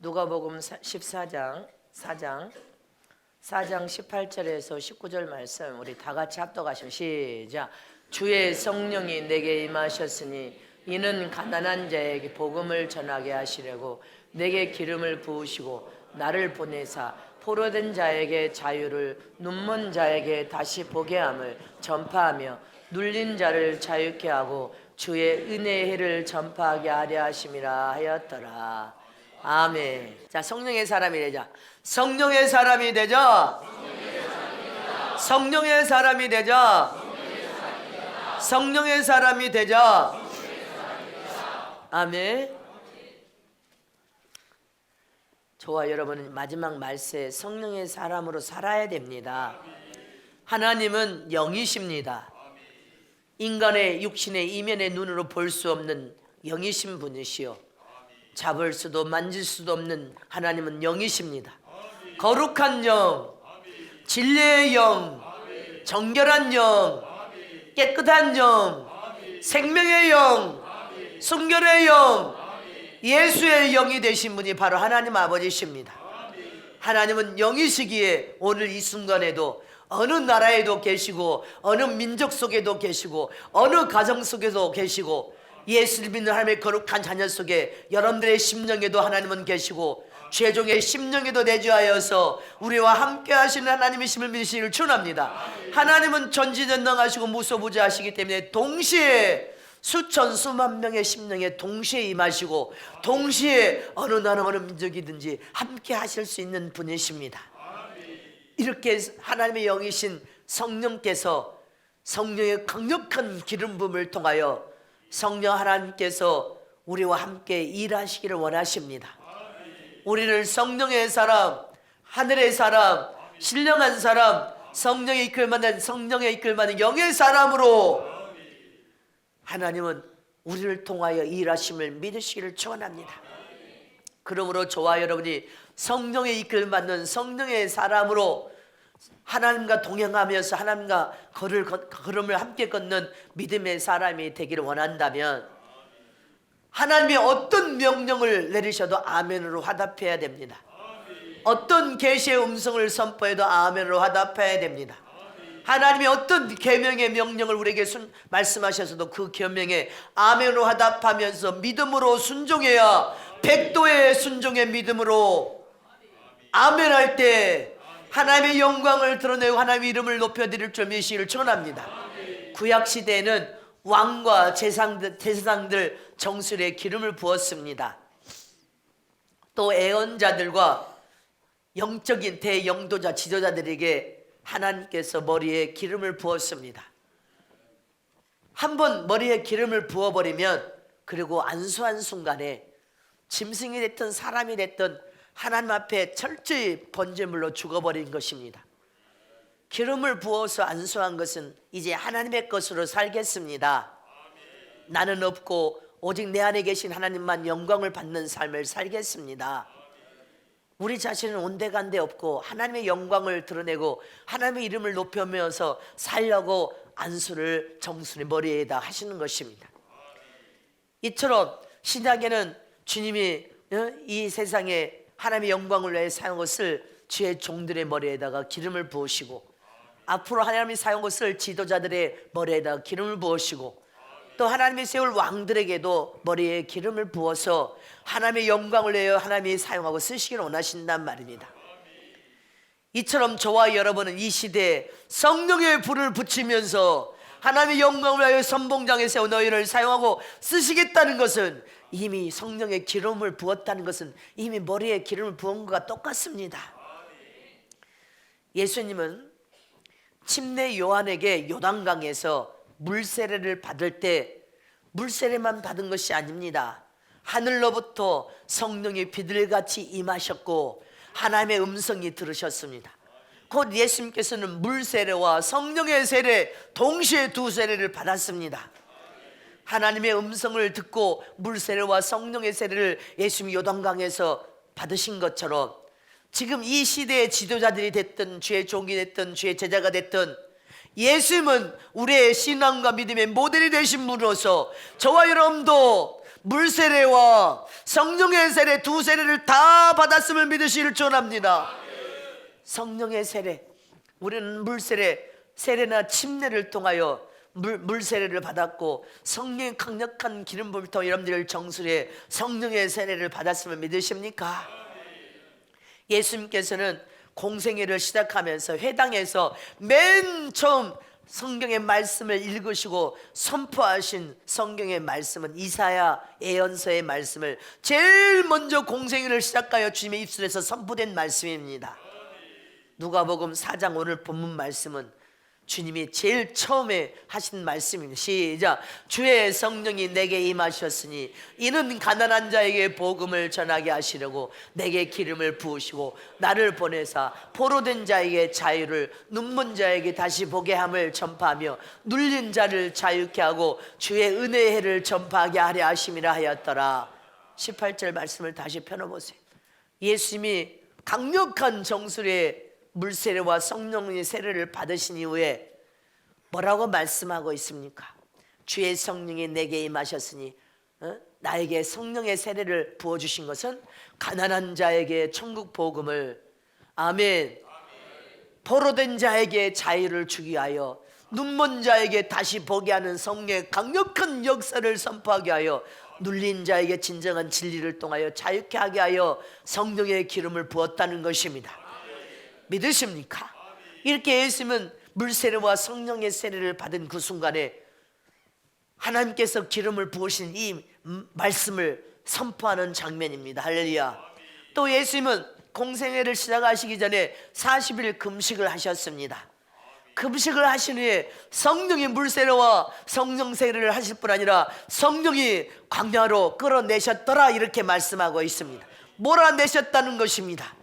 누가복음 14장 18절에서 19절 말씀 우리 다 같이 합독하시면 시작. 주의 성령이 내게 임하셨으니 이는 가난한 자에게 복음을 전하게 하시려고 내게 기름을 부으시고 나를 보내사 포로된 자에게 자유를, 눈먼 자에게 다시 보게 함을 전파하며 눌린 자를 자유케 하고 주의 은혜의 해를 전파하게 하려 하심이라 하였더라. 아멘. 자, 성령의 사람이 되자. 성령의 사람이 되자. 성령의 사람이 되자. 성령의 사람이 되자. 아멘. 저와 여러분은 마지막 말세에 성령의 사람으로 살아야 됩니다. 하나님은 영이십니다. 인간의 육신의 이면의 눈으로 볼 수 없는 영이신 분이시요, 잡을 수도 만질 수도 없는 하나님은 영이십니다. 거룩한 영, 진리의 영, 정결한 영, 깨끗한 영, 생명의 영, 순결의 영, 예수의 영이 되신 분이 바로 하나님 아버지십니다. 하나님은 영이시기에 오늘 이 순간에도 어느 나라에도 계시고 어느 민족 속에도 계시고 어느 가정 속에도 계시고 예수를 믿는 하나님의 거룩한 자녀 속에 여러분들의 심령에도 하나님은 계시고 죄종의 심령에도 내주하여서 우리와 함께 하시는 하나님이심을 믿으시기를 축원합니다. 하나님은 전지전능하시고 무소부재하시기 때문에 동시에 수천 수만 명의 심령에 동시에 임하시고 동시에 어느 나라 어느 민족이든지 함께 하실 수 있는 분이십니다. 이렇게 하나님의 영이신 성령께서 성령의 강력한 기름 부음을 통하여 성령 하나님께서 우리와 함께 일하시기를 원하십니다. 우리를 성령의 사람, 하늘의 사람, 신령한 사람, 성령의 이끌만한 영의 사람으로 하나님은 우리를 통하여 일하심을 믿으시기를 축원합니다. 그러므로 저와 여러분이 성령의 이끌받는 성령의 사람으로 하나님과 동행하면서 하나님과 걸음을 함께 걷는 믿음의 사람이 되기를 원한다면 하나님이 어떤 명령을 내리셔도 아멘으로 화답해야 됩니다. 어떤 계시의 음성을 선포해도 아멘으로 화답해야 됩니다. 하나님이 어떤 계명의 명령을 우리에게 말씀하셔서도 그 계명에 아멘으로 화답하면서 믿음으로 순종해야 백도의 순종의 믿음으로 아멘할 때 하나님의 영광을 드러내고 하나님의 이름을 높여드릴 줄 믿으시기를 축원합니다. 구약시대에는 왕과 제사장들 정술에 기름을 부었습니다. 또 애언자들과 영적인 대영도자 지도자들에게 하나님께서 머리에 기름을 부었습니다. 한번 머리에 기름을 부어버리면 그리고 안수한 순간에 짐승이 됐든 사람이 됐든 하나님 앞에 철저히 번제물로 죽어버린 것입니다. 기름을 부어서 안수한 것은 이제 하나님의 것으로 살겠습니다. 나는 없고 오직 내 안에 계신 하나님만 영광을 받는 삶을 살겠습니다. 우리 자신은 온데간데 없고 하나님의 영광을 드러내고 하나님의 이름을 높여면서 살려고 안수를 정수의 머리에다 하시는 것입니다. 이처럼 신약에는 주님이 이 세상에 하나님의 영광을 위해 사용한 것을 주의 종들의 머리에다가 기름을 부으시고 앞으로 하나님이 사용한 것을 지도자들의 머리에다가 기름을 부으시고 또 하나님이 세울 왕들에게도 머리에 기름을 부어서 하나님의 영광을 위하여 하나님이 사용하고 쓰시기를 원하신단 말입니다. 이처럼 저와 여러분은 이 시대에 성령의 불을 붙이면서 하나님의 영광을 위하여 선봉장에 세워 너희를 사용하고 쓰시겠다는 것은 이미 성령의 기름을 부었다는 것은 이미 머리에 기름을 부은 것과 똑같습니다. 예수님은 침례 요한에게 요단강에서 물세례를 받을 때 물세례만 받은 것이 아닙니다. 하늘로부터 성령이 비둘기같이 임하셨고 하나님의 음성이 들으셨습니다. 곧 예수님께서는 물세례와 성령의 세례 동시에 두 세례를 받았습니다. 하나님의 음성을 듣고 물세례와 성령의 세례를 예수님이 요단강에서 받으신 것처럼 지금 이 시대의 지도자들이 됐든 주의 종이 됐든 주의 제자가 됐든 예수님은 우리의 신앙과 믿음의 모델이 되신 분으로서 저와 여러분도 물 세례와 성령의 세례 두 세례를 다 받았음을 믿으시길 축원합니다. 성령의 세례, 우리는 물 세례, 세례나 침례를 통하여 물 세례를 받았고, 성령의 강력한 기름 부음을 통해 여러분들 정수리에 성령의 세례를 받았음을 믿으십니까? 예수님께서는 공생애를 시작하면서 회당에서 맨 처음 성경의 말씀을 읽으시고 선포하신 성경의 말씀은 이사야 예언서의 말씀을 제일 먼저 공생애를 시작하여 주님의 입술에서 선포된 말씀입니다. 누가복음 4장 오늘 본문 말씀은 주님이 제일 처음에 하신 말씀입니다. 시작. 주의 성령이 내게 임하셨으니 이는 가난한 자에게 복음을 전하게 하시려고 내게 기름을 부으시고 나를 보내사 포로된 자에게 자유를, 눈먼 자에게 다시 보게 함을 전파하며 눌린 자를 자유케 하고 주의 은혜의 해를 전파하게 하려 하심이라 하였더라. 18절 말씀을 다시 펴놓으세요. 예수님이 강력한 정수리에 물세례와 성령의 세례를 받으신 이후에 뭐라고 말씀하고 있습니까? 주의 성령이 내게 임하셨으니 나에게 성령의 세례를 부어주신 것은 가난한 자에게 천국 복음을, 아멘, 포로된 자에게 자유를 주기 위하여 눈먼 자에게 다시 보게 하는 성령의 강력한 역사를 선포하게 하여 눌린 자에게 진정한 진리를 통하여 자유케 하게 하여 성령의 기름을 부었다는 것입니다. 믿으십니까? 이렇게 예수님은 물세례와 성령의 세례를 받은 그 순간에 하나님께서 기름을 부으신 이 말씀을 선포하는 장면입니다. 할렐루야. 또 예수님은 공생애를 시작하시기 전에 40일 금식을 하셨습니다. 금식을 하신 후에 성령의 물세례와 성령 세례를 하실 뿐 아니라 성령이 광야로 끌어내셨더라 이렇게 말씀하고 있습니다. 몰아내셨다는 것입니다.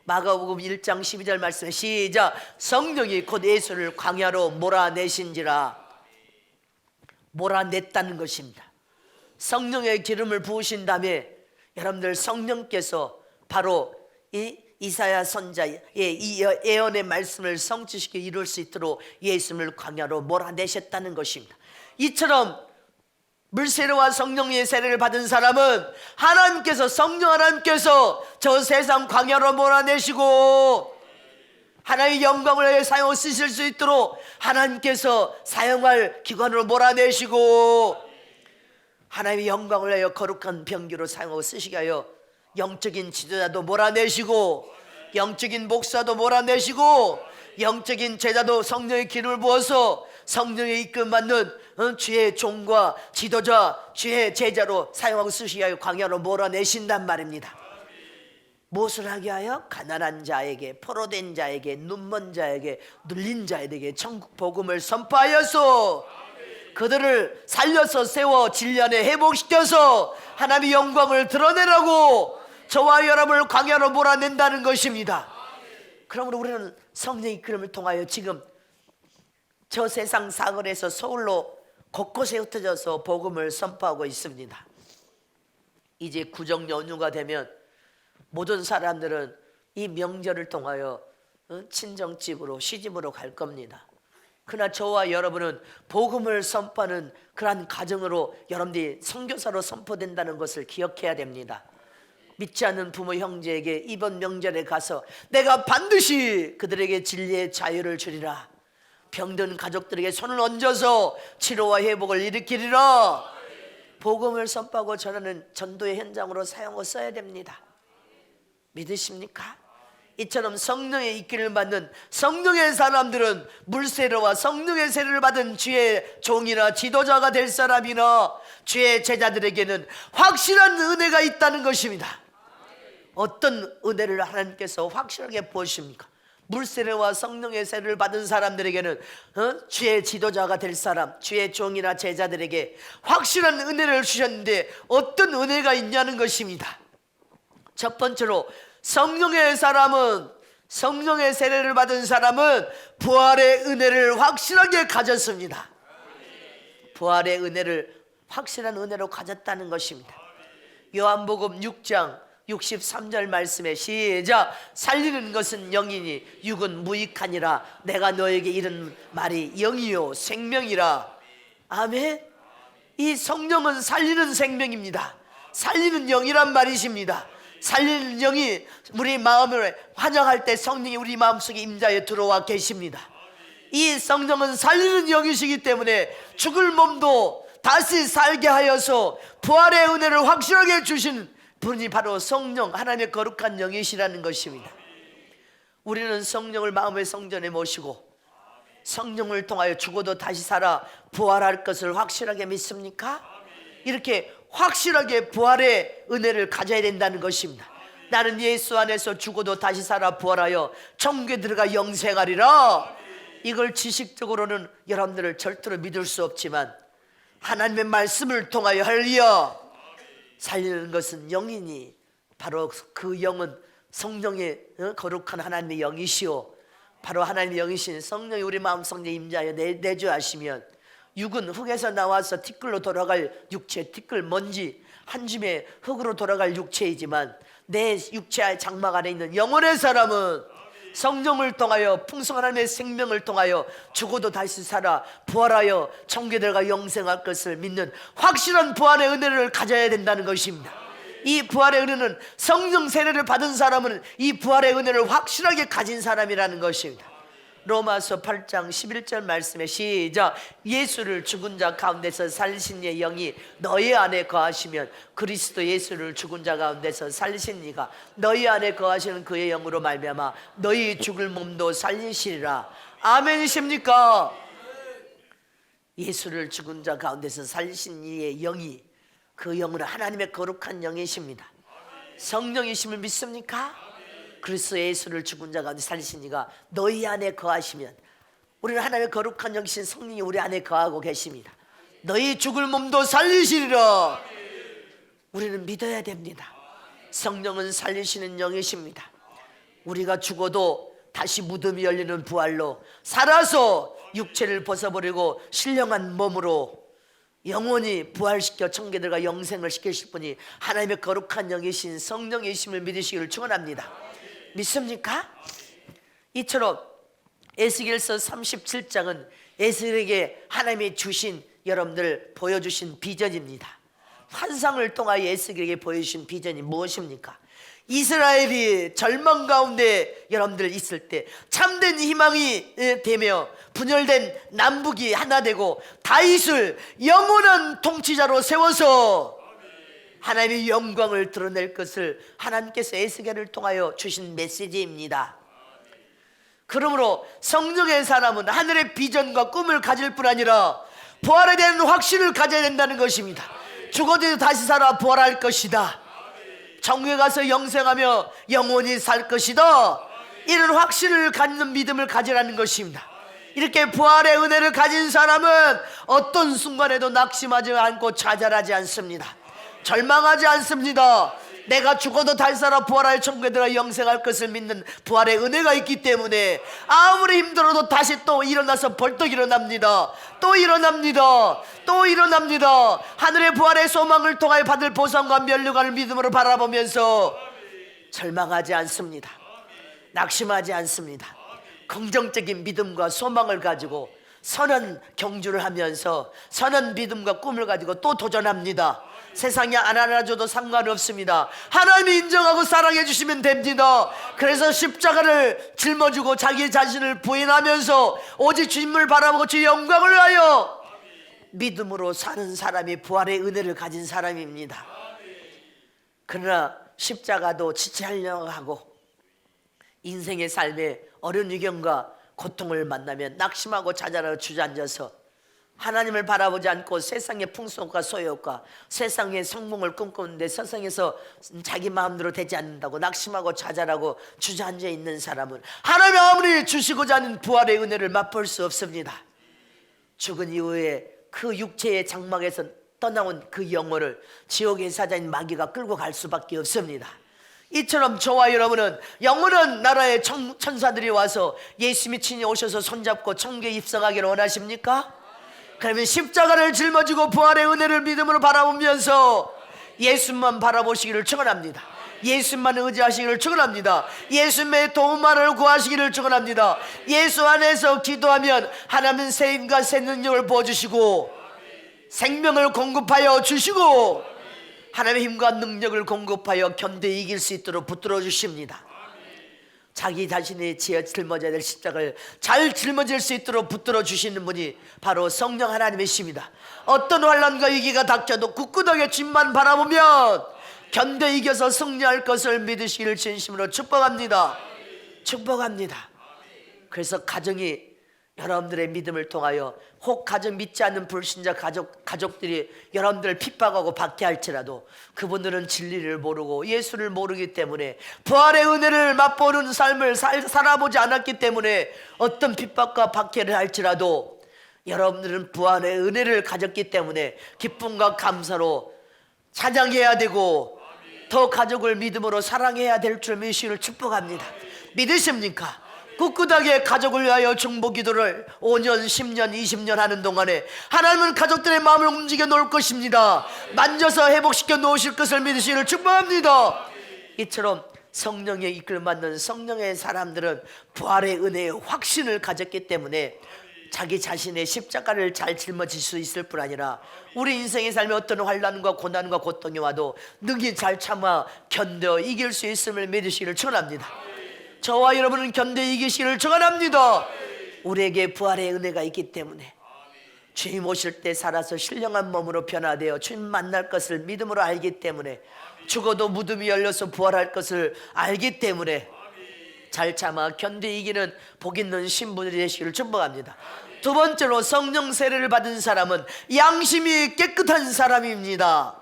마가복음 1장 12절 말씀에 시작. 성령이 곧 예수를 광야로 몰아내신지라. 몰아냈다는 것입니다. 성령의 기름을 부으신 다음에 여러분들 성령께서 바로 이 이사야 선자의 이 예언의 말씀을 성취시켜 이룰 수 있도록 예수를 광야로 몰아내셨다는 것입니다. 이처럼 물세례와 성령의 세례를 받은 사람은 하나님께서, 성령 하나님께서 저 세상 광야로 몰아내시고 하나님의 영광을 사용하여 쓰실 수 있도록 하나님께서 사용할 기관으로 몰아내시고 하나님의 영광을 위하여 거룩한 병기로 사용하고 쓰시게 하여 영적인 지도자도 몰아내시고 영적인 목사도 몰아내시고 영적인 제자도 성령의 기름을 부어서 성령의 이끌받는 주의 종과 지도자, 주의 제자로 사용하고 쓰시게 하여 광야로 몰아내신단 말입니다. 무엇을 하게 하여? 가난한 자에게, 포로된 자에게, 눈먼 자에게, 눌린 자에게 천국 복음을 선포하여서 그들을 살려서 세워 진리안에 회복시켜서 하나님의 영광을 드러내라고 저와 여러분을 광야로 몰아낸다는 것입니다. 그러므로 우리는 성령의 이끌음을 통하여 지금 저 세상 사거리에서 서울로 곳곳에 흩어져서 복음을 선포하고 있습니다. 이제 구정 연휴가 되면 모든 사람들은 이 명절을 통하여 친정집으로, 시집으로 갈 겁니다. 그러나 저와 여러분은 복음을 선포하는 그러한 가정으로 여러분들이 선교사로 선포된다는 것을 기억해야 됩니다. 믿지 않는 부모 형제에게 이번 명절에 가서 내가 반드시 그들에게 진리의 자유를 주리라, 병든 가족들에게 손을 얹어서 치료와 회복을 일으키리라, 복음을 선포하고 전하는 전도의 현장으로 사용하고 써야 됩니다. 믿으십니까? 이처럼 성령의 이끌을 받는 성령의 사람들은 물세례와 성령의 세례를 받은 주의 종이나 지도자가 될 사람이나 주의 제자들에게는 확실한 은혜가 있다는 것입니다. 어떤 은혜를 하나님께서 확실하게 부으십니까? 물세례와 성령의 세례를 받은 사람들에게는 주의 지도자가 될 사람, 주의 종이나 제자들에게 확실한 은혜를 주셨는데 어떤 은혜가 있냐는 것입니다. 첫 번째로 성령의 사람은, 성령의 세례를 받은 사람은 부활의 은혜를 확실하게 가졌습니다. 부활의 은혜를 확실한 은혜로 가졌다는 것입니다. 요한복음 6장 63절 말씀에 시작. 살리는 것은 영이니 육은 무익하니라. 내가 너에게 이른 말이 영이요 생명이라. 아멘. 이 성령은 살리는 생명입니다. 살리는 영이란 말이십니다. 살리는 영이 우리 마음을 환영할 때 성령이 우리 마음속에 임자에 들어와 계십니다. 이 성령은 살리는 영이시기 때문에 죽을 몸도 다시 살게 하여서 부활의 은혜를 확실하게 주신 분이 바로 성령, 하나님의 거룩한 영이시라는 것입니다. 우리는 성령을 마음의 성전에 모시고 성령을 통하여 죽어도 다시 살아 부활할 것을 확실하게 믿습니까? 이렇게 확실하게 부활의 은혜를 가져야 된다는 것입니다. 나는 예수 안에서 죽어도 다시 살아 부활하여 천국에 들어가 영생하리라. 이걸 지식적으로는 여러분들을 절대로 믿을 수 없지만 하나님의 말씀을 통하여 할렐루야 살리는 것은 영이니 바로 그 영은 성령의 거룩한 하나님의 영이시오. 바로 하나님의 영이신 성령이 우리 마음속에 임자하여 내주하시면 육은 흙에서 나와서 티끌로 돌아갈 육체, 티끌 먼지 한 줌의 흙으로 돌아갈 육체이지만 내 육체의 장막 안에 있는 영혼의 사람은 성령을 통하여 풍성한 하나님의 생명을 통하여 죽어도 다시 살아 부활하여 천국에 들어가 영생할 것을 믿는 확실한 부활의 은혜를 가져야 된다는 것입니다. 이 부활의 은혜는 성령 세례를 받은 사람은 이 부활의 은혜를 확실하게 가진 사람이라는 것입니다. 로마서 8장 11절 말씀에 시작. 예수를 죽은 자 가운데서 살리신 이의 영이 너희 안에 거하시면 그리스도 예수를 죽은 자 가운데서 살리신 이가 너희 안에 거하시는 그의 영으로 말미암아 너희 죽을 몸도 살리시리라. 아멘이십니까? 예수를 죽은 자 가운데서 살리신 이의 영이 그 영은 하나님의 거룩한 영이십니다. 성령이심을 믿습니까? 그리스도 예수를 죽은 자 가운데 살리신 이가 너희 안에 거하시면 우리는 하나님의 거룩한 영이신 성령이 우리 안에 거하고 계십니다. 너희 죽을 몸도 살리시리라. 우리는 믿어야 됩니다. 성령은 살리시는 영이십니다. 우리가 죽어도 다시 무덤이 열리는 부활로 살아서 육체를 벗어버리고 신령한 몸으로 영원히 부활시켜 천국에 들어가 영생을 시키실 분이 하나님의 거룩한 영이신 성령이심을 믿으시기를 축원합니다. 믿습니까? 이처럼 에스겔서 37장은 에스겔에게 하나님이 주신 여러분들 보여주신 비전입니다. 환상을 통하여 에스겔에게 보여주신 비전이 무엇입니까? 이스라엘이 절망 가운데 여러분들 있을 때 참된 희망이 되며 분열된 남북이 하나 되고 다윗을 영원한 통치자로 세워서 하나님의 영광을 드러낼 것을 하나님께서 에스겔을 통하여 주신 메시지입니다. 그러므로 성령의 사람은 하늘의 비전과 꿈을 가질 뿐 아니라 부활에 대한 확신을 가져야 된다는 것입니다. 죽어도 다시 살아 부활할 것이다. 천국에 가서 영생하며 영원히 살 것이다. 이런 확신을 갖는 믿음을 가지라는 것입니다. 이렇게 부활의 은혜를 가진 사람은 어떤 순간에도 낙심하지 않고 좌절하지 않습니다. 절망하지 않습니다. 내가 죽어도 다시 살아 부활하여 천국에 들어 영생할 것을 믿는 부활의 은혜가 있기 때문에 아무리 힘들어도 다시 또 일어나서 벌떡 일어납니다. 또 일어납니다. 또 일어납니다. 하늘의 부활의 소망을 통하여 받을 보상과 면류관을 믿음으로 바라보면서 절망하지 않습니다. 낙심하지 않습니다. 긍정적인 믿음과 소망을 가지고 선한 경주를 하면서 선한 믿음과 꿈을 가지고 또 도전합니다. 세상이 안 알아줘도 상관없습니다. 하나님이 인정하고 사랑해 주시면 됩니다. 그래서 십자가를 짊어지고 자기 자신을 부인하면서 오직 주님을 바라보고 주의 영광을 위하여 믿음으로 사는 사람이 부활의 은혜를 가진 사람입니다. 그러나 십자가도 지체하려고 하고 인생의 삶에 어려운 위경과 고통을 만나면 낙심하고 좌절하고 주저앉아서 하나님을 바라보지 않고 세상의 풍속과 소욕과 세상의 성공을 꿈꾸는데 세상에서 자기 마음대로 되지 않는다고 낙심하고 좌절하고 주저앉아 있는 사람은 하나님 아무리 주시고자 하는 부활의 은혜를 맛볼 수 없습니다. 죽은 이후에 그 육체의 장막에서 떠나온 그 영혼을 지옥의 사자인 마귀가 끌고 갈 수밖에 없습니다. 이처럼 저와 여러분은 영원한 나라의 천사들이 와서 예수님이 친히 오셔서 손잡고 천국에 입성하기를 원하십니까? 그러면 십자가를 짊어지고 부활의 은혜를 믿음으로 바라보면서 예수만 바라보시기를 축원합니다. 예수만 의지하시기를 축원합니다. 예수님의 도움만을 구하시기를 축원합니다. 예수 안에서 기도하면 하나님은 새 힘과 새 능력을 부어주시고 생명을 공급하여 주시고 하나님의 힘과 능력을 공급하여 견뎌 이길 수 있도록 붙들어 주십니다. 자기 자신이 짊어져야 될 십자가를 잘 짊어질 수 있도록 붙들어 주시는 분이 바로 성령 하나님이십니다. 어떤 환난과 위기가 닥쳐도 굳굳하게 주님만 바라보면 견뎌 이겨서 승리할 것을 믿으시기를 진심으로 축복합니다. 축복합니다. 그래서 가정이 여러분들의 믿음을 통하여 혹 가정 믿지 않는 불신자 가족들이 여러분들을 핍박하고 박해할지라도 그분들은 진리를 모르고 예수를 모르기 때문에 부활의 은혜를 맛보는 삶을 살아보지 않았기 때문에 어떤 핍박과 박해를 할지라도 여러분들은 부활의 은혜를 가졌기 때문에 기쁨과 감사로 찬양해야 되고 더 가족을 믿음으로 사랑해야 될 줄 믿으시기를 축복합니다. 믿으십니까? 꿋꿋하게 가족을 위하여 중보 기도를 5년, 10년, 20년 하는 동안에 하나님은 가족들의 마음을 움직여 놓을 것입니다. 만져서 회복시켜 놓으실 것을 믿으시기를 축복합니다. 이처럼 성령의 이끌 받는 성령의 사람들은 부활의 은혜의 확신을 가졌기 때문에 자기 자신의 십자가를 잘 짊어질 수 있을 뿐 아니라 우리 인생의 삶에 어떤 환난과 고난과 고통이 와도 능히 잘 참아 견뎌 이길 수 있음을 믿으시기를 축원합니다. 저와 여러분은 견뎌 이기시기를 축원합니다. 우리에게 부활의 은혜가 있기 때문에 주님 오실 때 살아서 신령한 몸으로 변화되어 주님 만날 것을 믿음으로 알기 때문에 죽어도 무덤이 열려서 부활할 것을 알기 때문에 잘 참아 견뎌 이기는 복 있는 신부들이 되시기를 축복합니다. 두 번째로 성령 세례를 받은 사람은 양심이 깨끗한 사람입니다.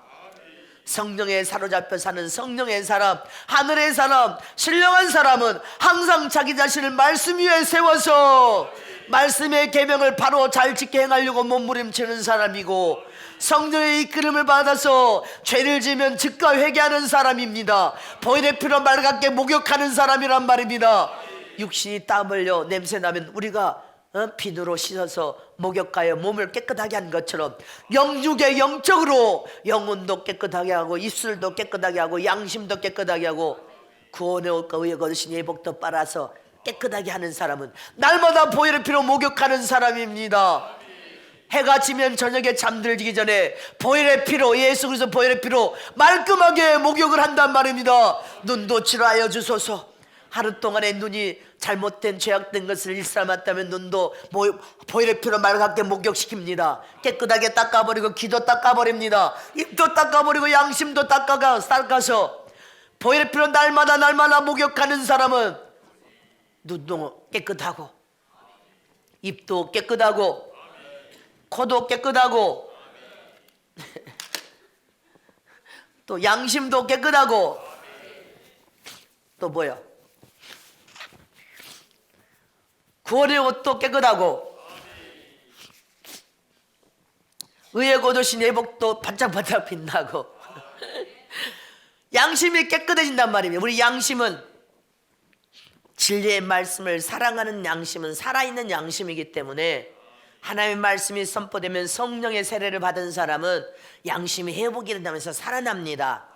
성령에 사로잡혀 사는 성령의 사람, 하늘의 사람, 신령한 사람은 항상 자기 자신을 말씀 위에 세워서 말씀의 계명을 바로 잘 지켜 행하려고 몸부림치는 사람이고 성령의 이끌음을 받아서 죄를 지으면 즉각 회개하는 사람입니다. 보혈의 피로 맑게 목욕하는 사람이란 말입니다. 육신이 땀 흘려 냄새나면 우리가 비누로 씻어서 목욕하여 몸을 깨끗하게 한 것처럼 영육의 영적으로 영혼도 깨끗하게 하고 입술도 깨끗하게 하고 양심도 깨끗하게 하고 구원의 옷과 의의 거두신 예복도 빨아서 깨끗하게 하는 사람은 날마다 보혈의 피로 목욕하는 사람입니다. 해가 지면 저녁에 잠들기 전에 보혈의 피로 예수 그리스도 보혈의 피로 말끔하게 목욕을 한단 말입니다. 눈도 치료하여 주소서. 하루 동안에 눈이 잘못된 죄악된 것을 일삼았다면 눈도 보혈의 피로 맑게 목욕시킵니다. 깨끗하게 닦아버리고 귀도 닦아버립니다. 입도 닦아버리고 양심도 닦아서 보혈의 피로 날마다 목욕하는 사람은 눈도 깨끗하고 입도 깨끗하고 코도 깨끗하고 또 양심도 깨끗하고 또 뭐야? 구원의 옷도 깨끗하고 의의 고도신 예복도 반짝반짝 빛나고 양심이 깨끗해진단 말입니다. 우리 양심은 진리의 말씀을 사랑하는 양심은 살아있는 양심이기 때문에 하나님의 말씀이 선포되면 성령의 세례를 받은 사람은 양심이 회복이 된다면서 살아납니다.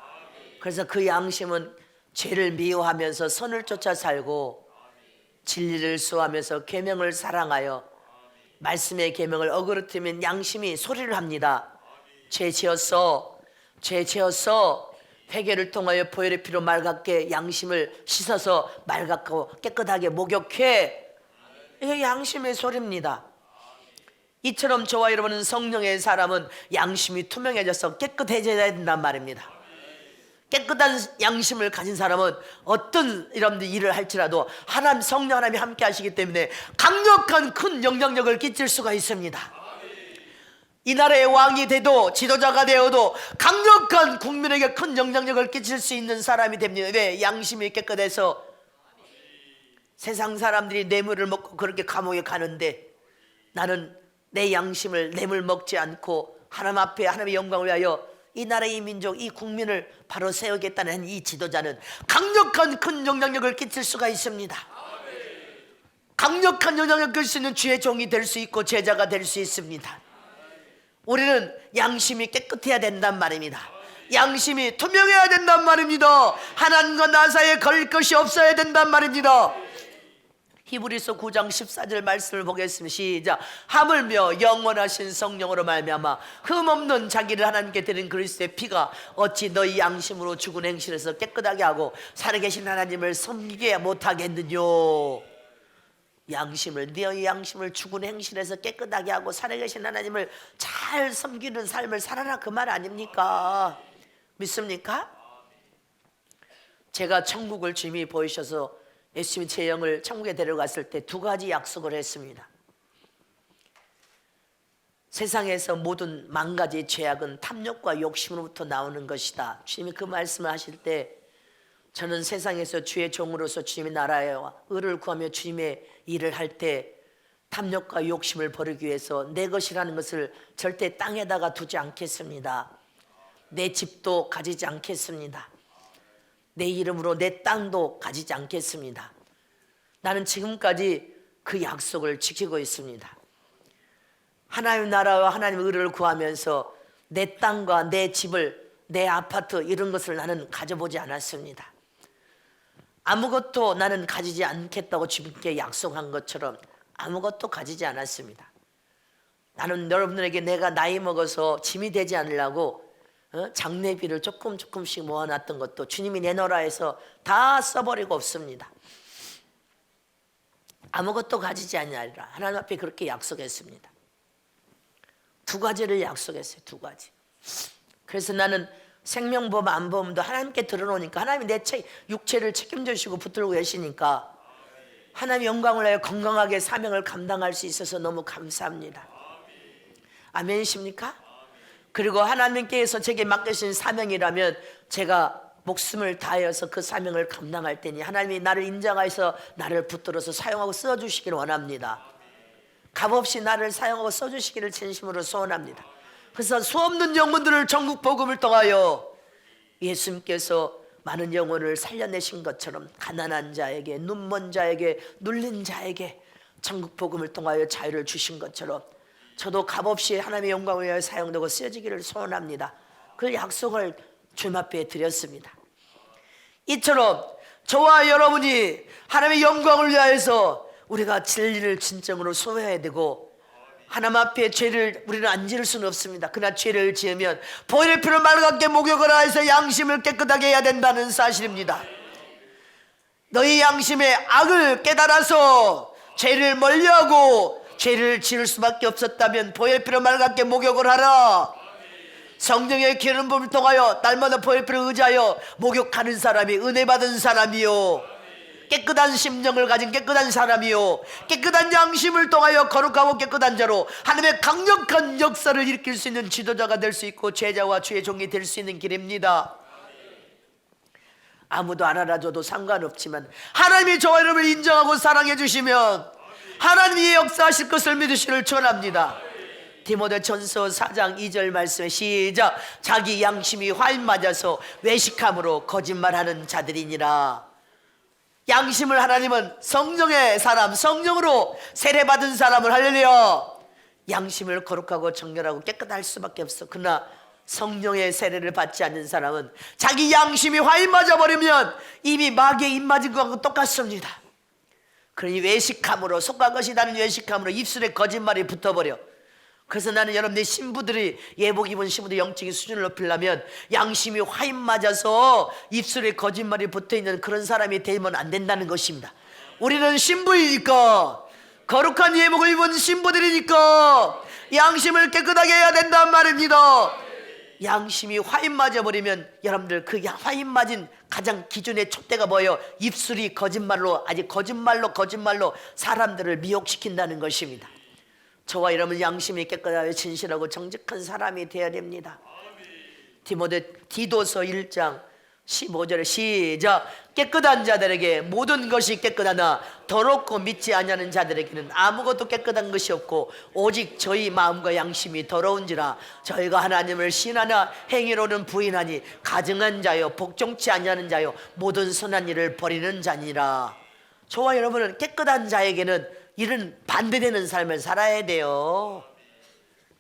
그래서 그 양심은 죄를 미워하면서 선을 쫓아 살고 진리를 수호하면서 계명을 사랑하여 말씀의 계명을 어그러뜨리면 양심이 소리를 합니다. 죄 지었어 회개를 통하여 보혈의 피로 맑게 양심을 씻어서 맑고 깨끗하게 목욕해. 이게 양심의 소리입니다. 이처럼 저와 여러분은 성령의 사람은 양심이 투명해져서 깨끗해져야 된단 말입니다. 깨끗한 양심을 가진 사람은 어떤 여러분들 일을 할지라도 성령 하나님이 함께 하시기 때문에 강력한 큰 영향력을 끼칠 수가 있습니다. 이 나라의 왕이 돼도 지도자가 되어도 강력한 국민에게 큰 영향력을 끼칠 수 있는 사람이 됩니다. 왜? 양심이 깨끗해서. 세상 사람들이 뇌물을 먹고 그렇게 감옥에 가는데 나는 내 양심을 뇌물 먹지 않고 하나님 앞에 하나님의 영광을 위하여 이 나라, 이 민족, 이 국민을 바로 세우겠다는 이 지도자는 강력한 큰 영향력을 끼칠 수가 있습니다. 강력한 영향력을 끼칠 수 있는 주의 종이 될 수 있고 제자가 될 수 있습니다. 우리는 양심이 깨끗해야 된단 말입니다. 양심이 투명해야 된단 말입니다. 하나님과 나 사이에 걸릴 것이 없어야 된단 말입니다. 히브리서 9장 14절 말씀을 보겠습니다. 시작. 하물며 영원하신 성령으로 말미암아 흠없는 자기를 하나님께 드린 그리스도의 피가 어찌 너희 양심으로 죽은 행실에서 깨끗하게 하고 살아계신 하나님을 섬기게 못하겠느뇨. 양심을, 너희 양심을 죽은 행실에서 깨끗하게 하고 살아계신 하나님을 잘 섬기는 삶을 살아라, 그 말 아닙니까? 믿습니까? 제가 천국을 주님이 보이셔서 예수님이 제 영을 천국에 데려갔을 때 두 가지 약속을 했습니다. 세상에서 모든 망가지 죄악은 탐욕과 욕심으로부터 나오는 것이다. 주님이 그 말씀을 하실 때 저는 세상에서 주의 종으로서 주님의 나라와 의를 구하며 주님의 일을 할 때 탐욕과 욕심을 버리기 위해서 내 것이라는 것을 절대 땅에다가 두지 않겠습니다. 내 집도 가지지 않겠습니다. 내 이름으로 내 땅도 가지지 않겠습니다. 나는 지금까지 그 약속을 지키고 있습니다. 하나님 나라와 하나님의 의를 구하면서 내 땅과 내 집을, 내 아파트 이런 것을 나는 가져보지 않았습니다. 아무것도 나는 가지지 않겠다고 주님께 약속한 것처럼 아무것도 가지지 않았습니다. 나는 여러분들에게 내가 나이 먹어서 짐이 되지 않으려고 장례비를 조금씩 모아놨던 것도 주님이 내놓으라 해서 다 써버리고 없습니다. 아무것도 가지지 아니하리라 하나님 앞에 그렇게 약속했습니다. 두 가지를 약속했어요. 두 가지. 그래서 나는 생명보험 안보험도 하나님께 들어놓으니까 하나님이 내 육체를 책임져 주시고 붙들고 계시니까 하나님 영광을 위하여 건강하게 사명을 감당할 수 있어서 너무 감사합니다. 아멘이십니까? 그리고 하나님께서 제게 맡기신 사명이라면 제가 목숨을 다하여서 그 사명을 감당할 테니 하나님이 나를 인정하여서 나를 붙들어서 사용하고 써주시기를 원합니다. 값없이 나를 사용하고 써주시기를 진심으로 소원합니다. 그래서 수없는 영혼들을 전국 복음을 통하여 예수님께서 많은 영혼을 살려내신 것처럼 가난한 자에게, 눈먼 자에게, 눌린 자에게 전국 복음을 통하여 자유를 주신 것처럼 저도 값없이 하나님의 영광을 위하여 사용되고 쓰여지기를 소원합니다. 그 약속을 주님 앞에 드렸습니다. 이처럼 저와 여러분이 하나님의 영광을 위하여서 우리가 진리를 진정으로 소유해야 되고 하나님 앞에 죄를 우리는 안 지을 수는 없습니다. 그러나 죄를 지으면 보혈의 피로 맑게 목욕을 하여서 양심을 깨끗하게 해야 된다는 사실입니다. 너희 양심의 악을 깨달아서 죄를 멀리하고 죄를 지을 수밖에 없었다면 보혈의 피로 맑게 목욕을 하라. 성령의 기름 부음을 통하여 날마다 보혈의 피를 의지하여 목욕하는 사람이 은혜 받은 사람이요 깨끗한 심령을 가진 깨끗한 사람이요 깨끗한 양심을 통하여 거룩하고 깨끗한 자로 하나님의 강력한 역사를 일으킬 수 있는 지도자가 될 수 있고 제자와 주의 종이 될 수 있는 길입니다. 아무도 안 알아줘도 상관없지만 하나님이 저와 여러분을 인정하고 사랑해 주시면 하나님이 역사하실 것을 믿으시기를 축원합니다. 디모데전서 4장 2절 말씀에 시작. 자기 양심이 화인 맞아서 외식함으로 거짓말하는 자들이니라. 양심을 하나님은 성령의 사람, 성령으로 세례받은 사람을 할렐루야 양심을 거룩하고 정결하고 깨끗할 수밖에 없어. 그러나 성령의 세례를 받지 않는 사람은 자기 양심이 화인 맞아버리면 이미 마귀의 입 맞은 것과 똑같습니다. 그러니 외식함으로, 속한 것이 다른 외식함으로 입술에 거짓말이 붙어버려. 그래서 나는 여러분들 신부들이, 예복 입은 신부들 영적인 수준을 높이려면 양심이 화인 맞아서 입술에 거짓말이 붙어있는 그런 사람이 되면 안 된다는 것입니다. 우리는 신부이니까, 거룩한 예복을 입은 신부들이니까 양심을 깨끗하게 해야 된단 말입니다. 양심이 화인 맞아버리면 여러분들 그 화인 맞은 가장 기준의 촛대가 뭐예요? 입술이 거짓말로, 아직 거짓말로 사람들을 미혹시킨다는 것입니다. 저와 여러분 양심이 깨끗하고 진실하고 정직한 사람이 되어야 됩니다. 디도서 1장 15절에 시작. 깨끗한 자들에게 모든 것이 깨끗하나 더럽고 믿지 아니하는 자들에게는 아무것도 깨끗한 것이 없고 오직 저희 마음과 양심이 더러운지라. 저희가 하나님을 신하나 행위로는 부인하니 가증한 자요 복종치 아니하는 자요 모든 선한 일을 버리는 자니라. 저와 여러분은 깨끗한 자에게는 이런 반대되는 삶을 살아야 돼요.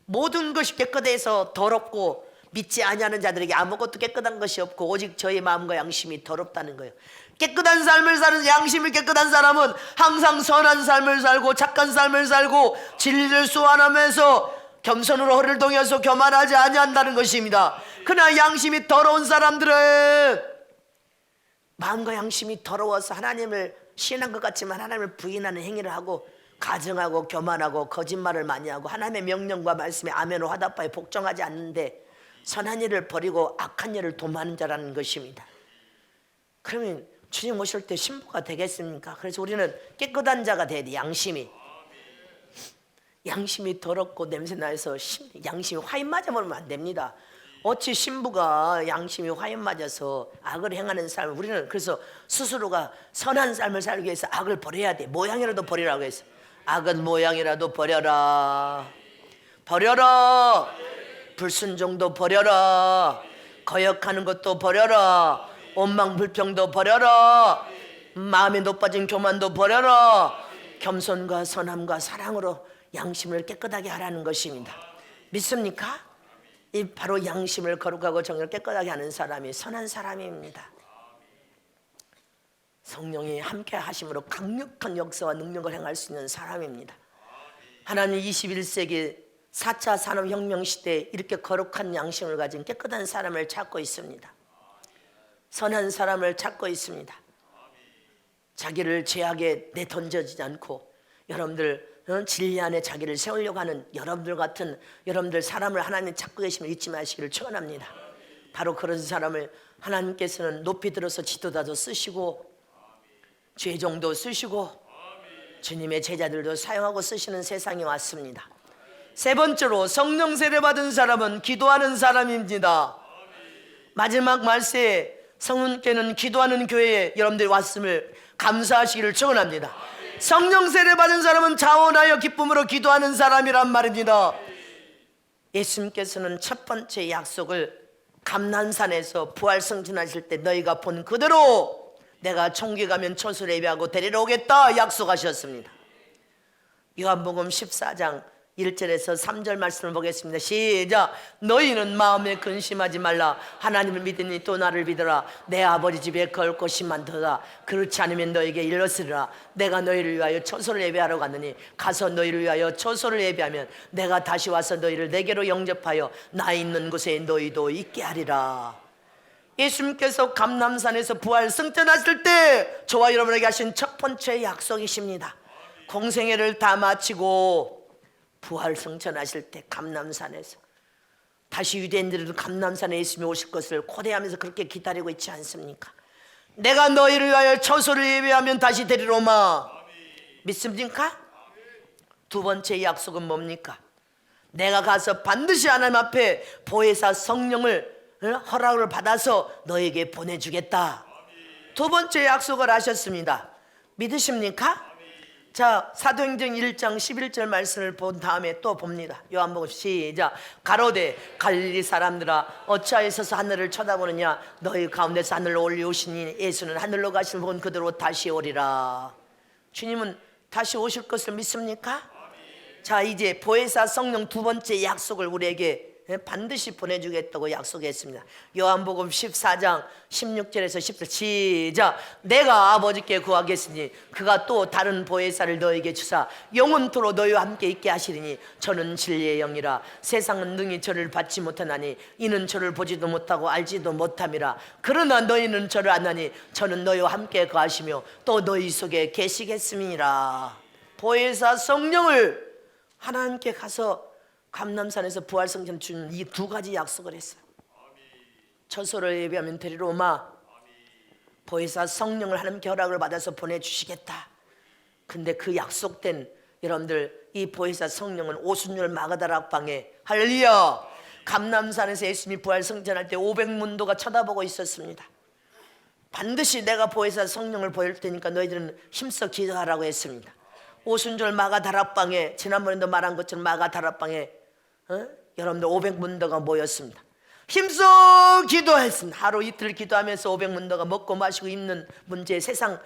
모든 것이 깨끗해서 더럽고 믿지 아니하는 자들에게 아무것도 깨끗한 것이 없고 오직 저희 마음과 양심이 더럽다는 거예요. 깨끗한 삶을 사는, 양심이 깨끗한 사람은 항상 선한 삶을 살고 착한 삶을 살고 진리를 수완하면서 겸손으로 허리를 동여서 교만하지 아니한다는 것입니다. 그러나 양심이 더러운 사람들은 마음과 양심이 더러워서 하나님을 신한 것 같지만 하나님을 부인하는 행위를 하고 가증하고 교만하고 거짓말을 많이 하고 하나님의 명령과 말씀에 아멘으로 화답하여 복종하지 않는데 선한 일을 버리고 악한 일을 도모하는 자라는 것입니다. 그러면 주님 오실 때 신부가 되겠습니까? 그래서 우리는 깨끗한 자가 돼야 돼. 양심이 더럽고 냄새나서 양심이 화인 맞아버리면 안 됩니다. 어찌 신부가 양심이 화인 맞아서 악을 행하는 삶을, 우리는 그래서 스스로가 선한 삶을 살기 위해서 악을 버려야 돼. 모양이라도 버리라고 했어. 악은 모양이라도 버려라. 불순종도 버려라. 거역하는 것도 버려라. 원망불평도 버려라. 마음에 높아진 교만도 버려라. 겸손과 선함과 사랑으로 양심을 깨끗하게 하라는 것입니다. 믿습니까? 이 바로 양심을 거룩하고 정의를 깨끗하게 하는 사람이 선한 사람입니다. 성령이 함께 하심으로 강력한 역사와 능력을 행할 수 있는 사람입니다. 하나님 21세기 4차 산업혁명 시대에 이렇게 거룩한 양심을 가진 깨끗한 사람을 찾고 있습니다. 선한 사람을 찾고 있습니다. 자기를 죄악에 내던져지지 않고 여러분들 진리 안에 자기를 세우려고 하는 여러분들 같은 여러분들 사람을 하나님 찾고 계시면 잊지 마시기를 축원합니다. 바로 그런 사람을 하나님께서는 높이 들어서 지도자도 쓰시고 죄종도 쓰시고 주님의 제자들도 사용하고 쓰시는 세상이 왔습니다. 세 번째로 성령 세례 받은 사람은 기도하는 사람입니다. 마지막 말세에 성령께는 기도하는 교회에 여러분들이 왔음을 감사하시기를 축원합니다. 성령 세례 받은 사람은 자원하여 기쁨으로 기도하는 사람이란 말입니다. 예수님께서는 첫 번째 약속을 감난산에서 부활승천하실 때 너희가 본 그대로 내가 총기 가면 초술 예배하고 데리러 오겠다 약속하셨습니다. 요한복음 14장 1절에서 3절 말씀을 보겠습니다. 시작. 너희는 마음에 근심하지 말라. 하나님을 믿으니 또 나를 믿어라. 내 아버지 집에 거할 곳이 많도다. 그렇지 않으면 너에게 일렀으리라. 내가 너희를 위하여 초소를 예배하러 갔느니 가서 너희를 위하여 초소를 예배하면 내가 다시 와서 너희를 내게로 영접하여 나 있는 곳에 너희도 있게 하리라. 예수님께서 감람산에서 부활 승천하실 때 저와 여러분에게 하신 첫 번째 약속이십니다. 공생애를 다 마치고 부활 승천하실 때 감람산에서 다시 유대인들은 감람산에 예수님이 오실 것을 고대하면서 그렇게 기다리고 있지 않습니까? 내가 너희를 위하여 초소를 예배하면 다시 데리러 오마. 믿습니까? 두 번째 약속은 뭡니까? 내가 가서 반드시 하나님 앞에 보혜사 성령을 허락을 받아서 너에게 보내주겠다. 두 번째 약속을 하셨습니다. 믿으십니까? 자, 사도행전 1장 11절 말씀을 본 다음에 또 봅니다. 요한복음 시작. 가로되 갈릴리 사람들아 어찌하여 서서 하늘을 쳐다보느냐. 너희 가운데서 하늘로 올리오시니 예수는 하늘로 가신 분 그대로 다시 오리라. 주님은 다시 오실 것을 믿습니까? 자, 이제 보혜사 성령 두 번째 약속을 우리에게 반드시 보내주겠다고 약속했습니다. 요한복음 14장 16절에서 17절 시작. 내가 아버지께 구하겠으니 그가 또 다른 보혜사를 너에게 주사 영원토록 너희와 함께 있게 하시리니 저는 진리의 영이라. 세상은 능히 저를 받지 못하나니 이는 저를 보지도 못하고 알지도 못함이라. 그러나 너희는 저를 아나니 저는 너희와 함께 거하시며 또 너희 속에 계시겠음이니라. 보혜사 성령을 하나님께 가서 감람산에서 부활성전 주는 이 두 가지 약속을 했어요. 처소를 예배하면 데리러 오마. 보혜사 성령을 하나님께 허락을 받아서 보내주시겠다. 근데 그 약속된 여러분들 이 보혜사 성령은 오순절 마가다락방에 할렐루야 감람산에서 예수님이 부활성전할 때 500문도가 쳐다보고 있었습니다. 반드시 내가 보혜사 성령을 보일 테니까 너희들은 힘써 기도하라고 했습니다. 오순절 마가다락방에 지난번에도 말한 것처럼 마가다락방에 여러분들 500문도가 모였습니다. 힘써 기도했습니다. 하루 이틀 기도하면서 500문도가 먹고 마시고 입는 문제, 세상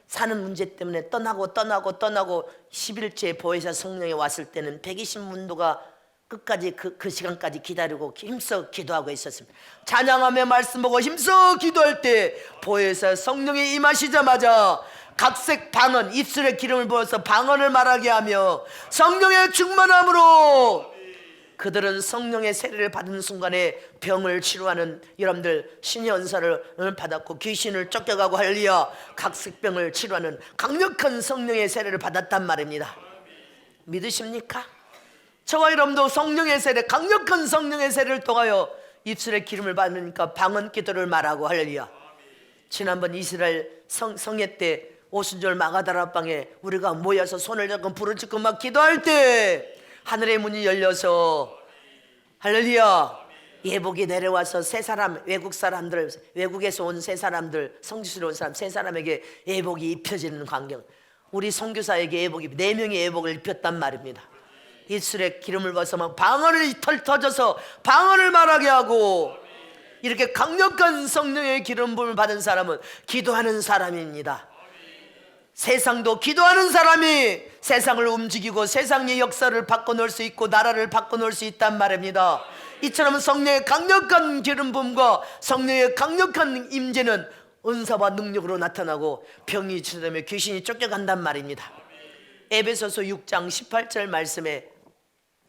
사는 문제 때문에 떠나고 11일째 보혜사 성령이 왔을 때는 120문도가 끝까지 그 시간까지 기다리고 힘써 기도하고 있었습니다. 찬양하며 말씀 보고 힘써 기도할 때 보혜사 성령이 임하시자마자 각색 방언, 입술에 기름을 부어서 방언을 말하게 하며 성령의 충만함으로 그들은 성령의 세례를 받은 순간에 병을 치료하는 여러분들 신의 은사를 받았고 귀신을 쫓겨가고 할리야 각색병을 치료하는 강력한 성령의 세례를 받았단 말입니다. 믿으십니까? 저와 여러분도 성령의 세례, 강력한 성령의 세례를 통하여 입술에 기름을 받으니까 방언 기도를 말하고 할렐루야. 지난번 이스라엘 성회 때 오순절 마가다락방에 우리가 모여서 손을 잡고 부르짖고 막 기도할 때 하늘의 문이 열려서 할렐루야 예복이 내려와서 세 사람, 외국 사람들, 외국에서 온 세 사람들, 성지순에 온 사람 세 사람에게 예복이 입혀지는 광경. 우리 선교사에게 예복이 4명의 예복을 입혔단 말입니다. 입술에 기름을 부어서 막 방언을 터져서 방언을 말하게 하고, 이렇게 강력한 성령의 기름 부음을 받은 사람은 기도하는 사람입니다. 세상도 기도하는 사람이 세상을 움직이고 세상의 역사를 바꿔놓을 수 있고 나라를 바꿔놓을 수 있단 말입니다. 이처럼 성령의 강력한 기름 부음과 성령의 강력한 임재는 은사와 능력으로 나타나고 병이 치료되며 귀신이 쫓겨간단 말입니다. 에베소서 6장 18절 말씀에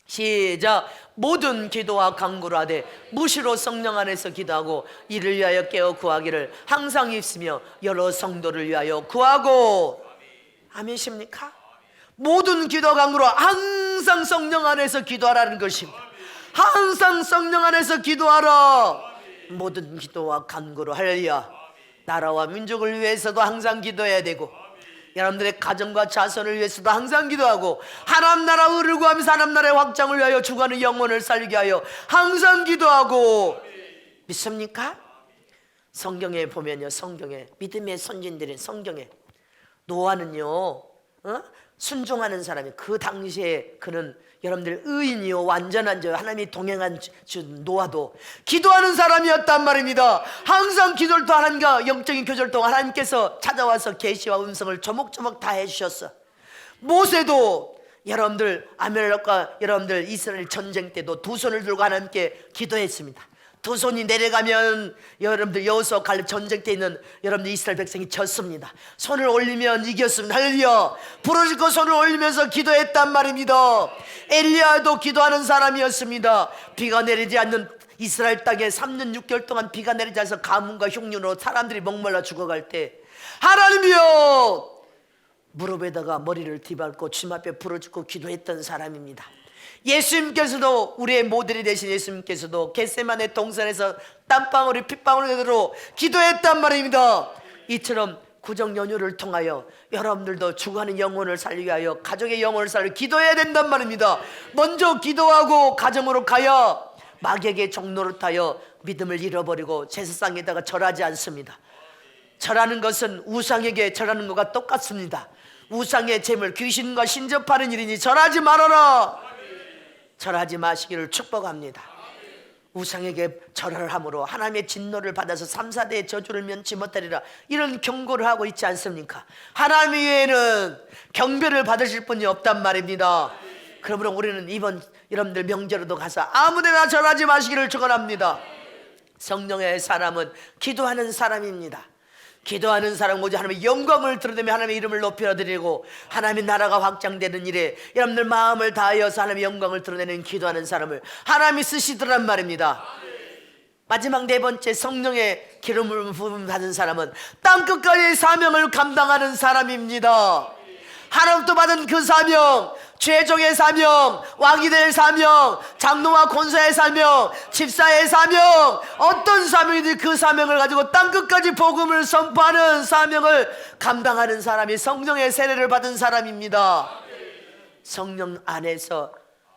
시작. 모든 기도와 간구를 하되 무시로 성령 안에서 기도하고 이를 위하여 깨어 구하기를 항상 있으며 여러 성도를 위하여 구하고. 아멘이십니까? 모든 기도와 간구로 항상 성령 안에서 기도하라는 것입니다. 항상 성령 안에서 기도하라. 모든 기도와 간구로 할렐루야. 나라와 민족을 위해서도 항상 기도해야 되고 여러분들의 가정과 자손을 위해서도 항상 기도하고 하나님 나라 의를 구하면서 하나님 나라의 확장을 위하여 죽어가는 영혼을 살리게 하여 항상 기도하고. 믿습니까? 성경에 보면요, 성경에 믿음의 선진들인 성경에 노아는요 순종하는 사람이 그 당시에 그는 여러분들 의인이요 완전한 자 하나님이 동행한 노아도 기도하는 사람이었단 말입니다. 항상 기도를 또 하나님과 영적인 교제를 통해 하나님께서 찾아와서 계시와 음성을 조목조목 다 해주셨어. 모세도 여러분들 아멜렉과 여러분들 이스라엘 전쟁 때도 두 손을 들고 하나님께 기도했습니다. 두 손이 내려가면 여러분들 여호수아 갈렙 전쟁 때 있는 여러분들 이스라엘 백성이 졌습니다. 손을 올리면 이겼습니다. 할렐루야. 부러지고 손을 올리면서 기도했단 말입니다. 엘리야도 기도하는 사람이었습니다. 비가 내리지 않는 이스라엘 땅에 3년 6개월 동안 비가 내리지 않아서 가뭄과 흉년으로 사람들이 목말라 죽어갈 때 하나님이여 무릎에다가 머리를 뒤밟고 주님 앞에 부러지고 기도했던 사람입니다. 예수님께서도 우리의 모델이 되신 예수님께서도 겟세마네 동산에서 땀방울이 핏방울으로 기도했단 말입니다. 이처럼 구정 연휴를 통하여 여러분들도 죽어가는 영혼을 살리게 하여 가족의 영혼을 살리고 기도해야 된단 말입니다. 먼저 기도하고 가정으로 가야 마귀에게 종로를 타여 믿음을 잃어버리고 제사상에다가 절하지 않습니다. 절하는 것은 우상에게 절하는 것과 똑같습니다. 우상의 재물 귀신과 신접하는 일이니 절하지 말아라. 절하지 마시기를 축복합니다. 우상에게 절을 함으로 하나님의 진노를 받아서 3, 4대의 저주를 면치 못하리라 이런 경고를 하고 있지 않습니까? 하나님 외에는 경배를 받으실 분이 없단 말입니다. 그러므로 우리는 이번 여러분들 명절에도 가서 아무데나 절하지 마시기를 축원합니다. 성령의 사람은 기도하는 사람입니다. 기도하는 사람 오직 하나님의 영광을 드러내며 하나님의 이름을 높여드리고 하나님의 나라가 확장되는 일에 여러분들 마음을 다하여서 하나님의 영광을 드러내는 기도하는 사람을 하나님이 쓰시더란 말입니다. 마지막 4번째 성령의 기름을 부음 받은 사람은 땅끝까지 사명을 감당하는 사람입니다. 하나님부터 받은 그 사명, 죄종의 사명, 왕이 될 사명, 장로와 권사의 사명, 집사의 사명, 어떤 사명이든 그 사명을 가지고 땅끝까지 복음을 선포하는 사명을 감당하는 사람이 성령의 세례를 받은 사람입니다. 성령 안에서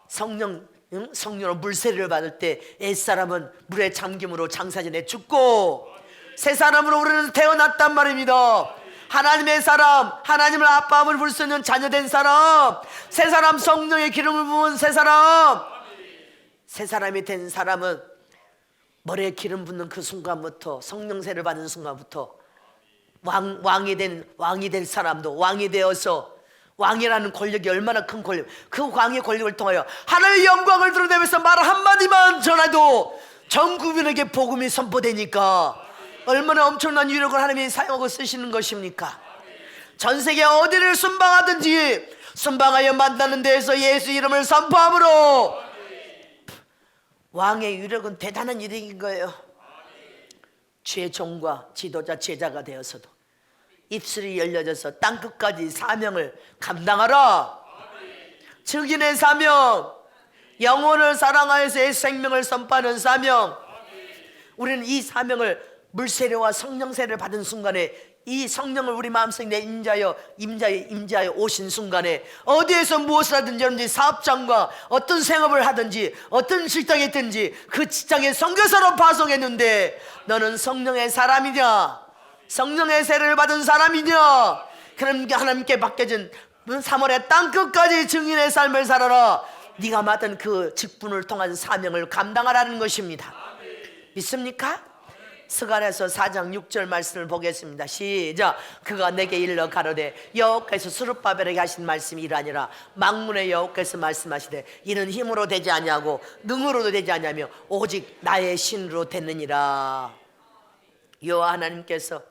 성령으로 물세례를 받을 때 옛사람은 물에 잠김으로 장사전에 죽고 새 사람으로 우리는 태어났단 말입니다. 하나님의 사람, 하나님을 아빠함을 부를 수 있는 자녀된 사람, 새 사람, 성령의 기름을 부은 새 사람. 새 사람이 된 사람은 머리에 기름 붓는 그 순간부터, 성령 세를 받는 순간부터 왕이 될 사람도 왕이 되어서 왕이라는 권력이 얼마나 큰 권력, 그 왕의 권력을 통하여 하나님의 영광을 드러내면서 말 한마디만 전해도 전 국민에게 복음이 선포되니까 얼마나 엄청난 유력을 하나님이 사용하고 쓰시는 것입니까? 전 세계 어디를 순방하든지 순방하여 만나는 데에서 예수 이름을 선포함으로 왕의 유력은 대단한 유력인 거예요. 죄종과 지도자 제자가 되어서도 입술이 열려져서 땅끝까지 사명을 감당하라. 증인의 사명, 영혼을 사랑하여서 생명을 선포하는 사명. 우리는 이 사명을 물세례와 성령 세례를 받은 순간에 이 성령을 우리 마음속에 임자하여 오신 순간에 어디에서 무엇을 하든지 여러분들이 사업장과 어떤 생업을 하든지 어떤 직장에 있든지 그 직장에 선교사로 파송했는데 너는 성령의 사람이냐? 성령의 세례를 받은 사람이냐? 그럼 하나님께 맡겨진 3월의 땅끝까지 증인의 삶을 살아라. 네가 맡은 그 직분을 통한 사명을 감당하라는 것입니다. 믿습니까? 스가랴서 4장 6절 말씀을 보겠습니다. 시작. 그가 내게 일러 가로되 여호와께서 스룹바벨에게 하신 말씀이 이라니라. 만군의 여호와께서 말씀하시되 이는 힘으로 되지 아니하고 능으로도 되지 아니하며 오직 나의 신으로 되느니라. 여호와 하나님께서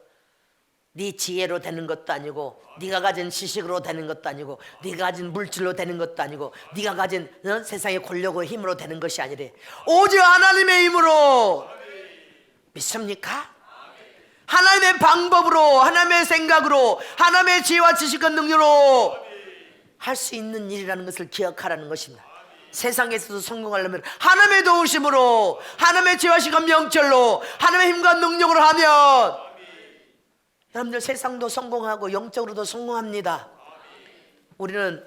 네 지혜로 되는 것도 아니고 네가 가진 지식으로 되는 것도 아니고 네가 가진 물질로 되는 것도 아니고 네가 가진 세상의 권력과 힘으로 되는 것이 아니래. 오직 하나님의 힘으로. 믿습니까? 하나님의 방법으로, 하나님의 생각으로, 하나님의 지혜와 지식과 능력으로 할 수 있는 일이라는 것을 기억하라는 것입니다. 세상에서도 성공하려면 하나님의 도우심으로, 하나님의 지혜와 지식과 명철로, 하나님의 힘과 능력으로 하면 여러분들 세상도 성공하고 영적으로도 성공합니다. 우리는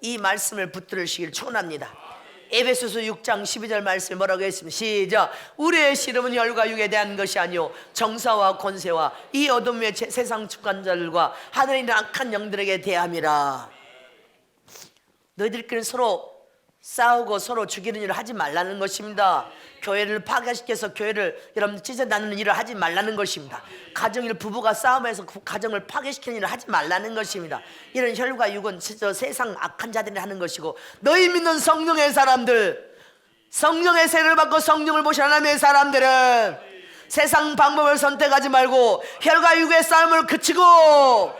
이 말씀을 붙들으시길 축원합니다. 에베소서 6장 12절 말씀에 뭐라고 했습니까? 시작. 우리의 씨름은 혈과 육에 대한 것이 아니요 정사와 권세와 이 어둠의 세상 주관자들과 하늘에 있는 악한 영들에게 대함이라. 너희들끼리 서로 싸우고 서로 죽이는 일을 하지 말라는 것입니다. 교회를 파괴시켜서 교회를 여러분 찢어나누는 일을 하지 말라는 것입니다. 가정일 부부가 싸움해서 그 가정을 파괴시키는 일을 하지 말라는 것입니다. 이런 혈과 육은 진짜 세상 악한 자들이 하는 것이고 너희 믿는 성령의 사람들, 성령의 세례를 받고 성령을 보신 하나님의 사람들은 세상 방법을 선택하지 말고 혈과 육의 싸움을 그치고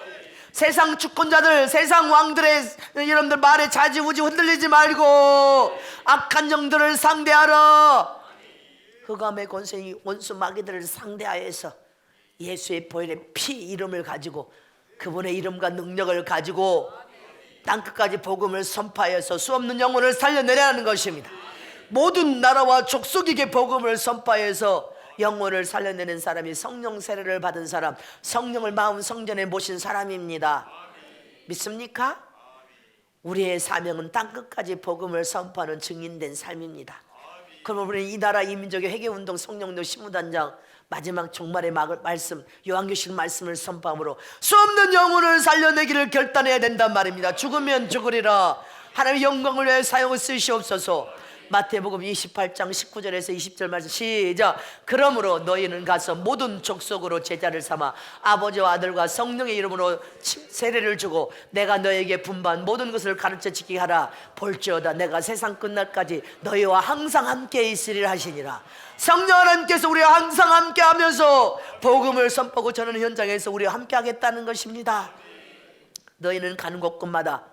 세상 주권자들, 세상 왕들의 여러분들 말에 자지우지 흔들리지 말고 악한 영들을 상대하라. 흑암의 권세이 원수 마귀들을 상대하여서 예수의 보혈의 피 이름을 가지고 그분의 이름과 능력을 가지고 땅끝까지 복음을 선포하여서 수없는 영혼을 살려내라는 것입니다. 모든 나라와 족속에게 복음을 선포하여서 영혼을 살려내는 사람이 성령 세례를 받은 사람, 성령을 마음 성전에 모신 사람입니다. 믿습니까? 우리의 사명은 땅끝까지 복음을 선포하는 증인된 삶입니다. 그러면 우리는 이 나라 이민족의 회개운동 성령도 신무단장 마지막 종말의 말씀 요한계시록 말씀을 선포함으로 수없는 영혼을 살려내기를 결단해야 된단 말입니다. 죽으면 죽으리라. 하나님의 영광을 위해 사용을 쓰시옵소서. 마태복음 28장 19절에서 20절 말씀 시작. 그러므로 너희는 가서 모든 족속으로 제자를 삼아 아버지와 아들과 성령의 이름으로 세례를 주고 내가 너에게 분반 모든 것을 가르쳐 지키게 하라. 볼지어다 내가 세상 끝날까지 너희와 항상 함께 있으리라 하시니라. 성령 하나님께서 우리와 항상 함께 하면서 복음을 선포하고 전하는 현장에서 우리와 함께 하겠다는 것입니다. 너희는 가는 곳곳마다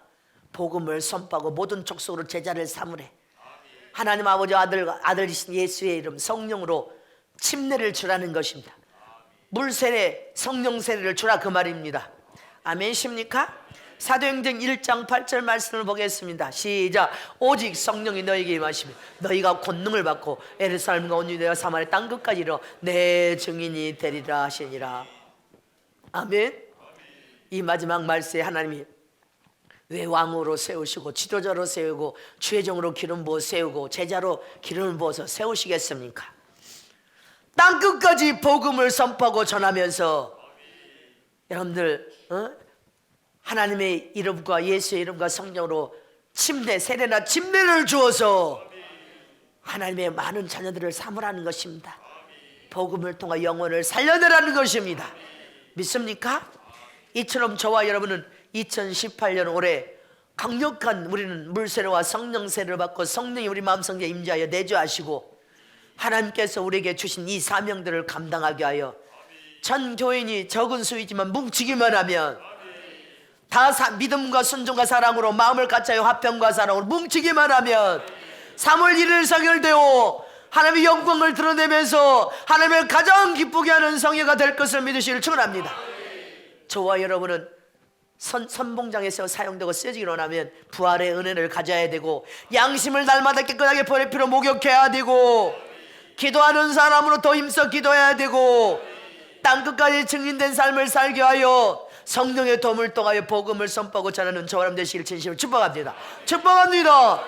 복음을 선포하고 모든 족속으로 제자를 삼으래. 하나님 아버지 아들이신 예수의 이름 성령으로 침례를 주라는 것입니다. 물세례 성령 세례를 주라 그 말입니다. 아멘이십니까? 사도행전 1장 8절 말씀을 보겠습니다. 시작. 오직 성령이 너에게 임하시며 너희가 권능을 받고 예루살렘과 온 유대와 사마리아 땅끝까지 이르러 내 증인이 되리라 하시니라. 아멘. 이 마지막 말씀에 하나님이 왜 왕으로 세우시고 지도자로 세우고 주의종으로 기름 부어 세우고 제자로 기름을 부어서 세우시겠습니까? 땅끝까지 복음을 선포하고 전하면서 여러분들 하나님의 이름과 예수의 이름과 성령으로 세례나 침례를 주어서 하나님의 많은 자녀들을 삼으라는 것입니다. 복음을 통해 영혼을 살려내라는 것입니다. 믿습니까? 이처럼 저와 여러분은 2018년 올해 강력한 우리는 물세례와 성령세례를 받고 성령이 우리 마음속에 임재하여 내주하시고 하나님께서 우리에게 주신 이 사명들을 감당하게 하여 전 교인이 적은 수이지만 뭉치기만 하면 다 믿음과 순종과 사랑으로 마음을 같이하여 화평과 사랑으로 뭉치기만 하면 3월 1일 성결되어 하나님의 영광을 드러내면서 하나님을 가장 기쁘게 하는 성회가 될 것을 믿으시길 축원합니다. 저와 여러분은 선봉장에서 사용되고 쓰여지기를 원하면 부활의 은혜를 가져야 되고 양심을 날마다 깨끗하게 버릴 필요 목욕해야 되고 기도하는 사람으로 더 힘써 기도해야 되고 땅끝까지 증인된 삶을 살게 하여 성령의 도움을 통하여 복음을 선포하고 전하는 저와 여러분 되시길 진심으로 축복합니다. 축복합니다.